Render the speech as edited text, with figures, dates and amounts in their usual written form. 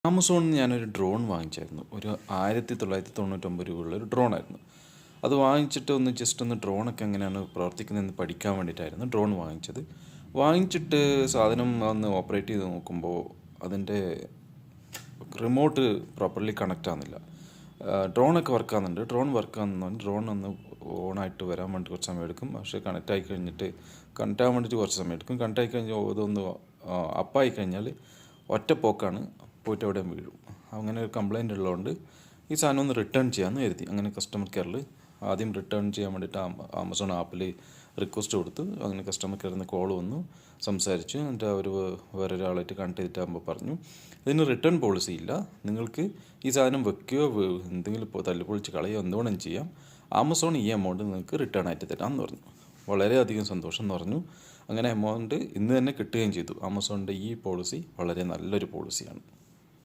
ആമസോണിൽ നിന്ന് ഞാനൊരു ഡ്രോൺ വാങ്ങിച്ചായിരുന്നു. ഒരു 1999 രൂപയുള്ള ഒരു ഡ്രോണായിരുന്നു. അത് വാങ്ങിച്ചിട്ട് ജസ്റ്റ് ഒന്ന് ഡ്രോണൊക്കെ എങ്ങനെയാണ് പ്രവർത്തിക്കുന്നതെന്ന് പഠിക്കാൻ വേണ്ടിയിട്ടായിരുന്നു ഡ്രോൺ വാങ്ങിച്ചത്. വാങ്ങിച്ചിട്ട് സാധനം ഒന്ന് ഓപ്പറേറ്റ് ചെയ്ത് നോക്കുമ്പോൾ അതിൻ്റെ റിമോട്ട് പ്രോപ്പർലി കണക്റ്റ് ആകുന്നില്ല. ഡ്രോണൊക്കെ വർക്ക് ആകുന്നുണ്ട്. ഡ്രോൺ വർക്ക് ആകുന്ന ഡ്രോൺ ഒന്ന് ഓണായിട്ട് വരാൻ വേണ്ടി കുറച്ച് സമയം എടുക്കും. പക്ഷേ കണക്റ്റ് ആയി ആകാൻ വേണ്ടിയിട്ട് കുറച്ച് സമയം എടുക്കും. കണക്റ്റ് ആയി കഴിഞ്ഞാൽ ഇതൊന്ന് അപ്പായി കഴിഞ്ഞാൽ ഒറ്റ പോക്കാണ്, പോയിട്ട് എവിടെയും വീഴും. അങ്ങനെ ഒരു കംപ്ലയിൻ്റ് ഉള്ളതുകൊണ്ട് ഈ സാധനം ഒന്ന് റിട്ടേൺ ചെയ്യാമെന്ന് കരുതി. അങ്ങനെ കസ്റ്റമർ കെയറിൽ ആദ്യം റിട്ടേൺ ചെയ്യാൻ വേണ്ടിയിട്ട് ആമസോൺ ആപ്പിൽ റിക്വസ്റ്റ് കൊടുത്തു. അങ്ങനെ കസ്റ്റമർ കെയറിൽ നിന്ന് കോൾ വന്നു, സംസാരിച്ചു. എന്നിട്ട് അവർ വേറെ ഒരാളായിട്ട് കണക്ട് ചെയ്തിട്ടാകുമ്പോൾ പറഞ്ഞു, ഇതിന് റിട്ടേൺ പോളിസി ഇല്ല, നിങ്ങൾക്ക് ഈ സാധനം വെക്കുകയോ എന്തെങ്കിലും ഇപ്പോൾ തല്ലുപൊളിച്ച് കളയോ എന്തുവേണം ചെയ്യാം, ആമസോൺ ഈ എമൗണ്ട് നിങ്ങൾക്ക് റിട്ടേൺ ആയിട്ട് തരാമെന്ന് പറഞ്ഞു. വളരെയധികം സന്തോഷം എന്ന് പറഞ്ഞു. അങ്ങനെ എമൗണ്ട് ഇന്ന് തന്നെ കിട്ടുകയും ചെയ്തു. ആമസോണിൻ്റെ ഈ പോളിസി വളരെ നല്ലൊരു പോളിസിയാണ്.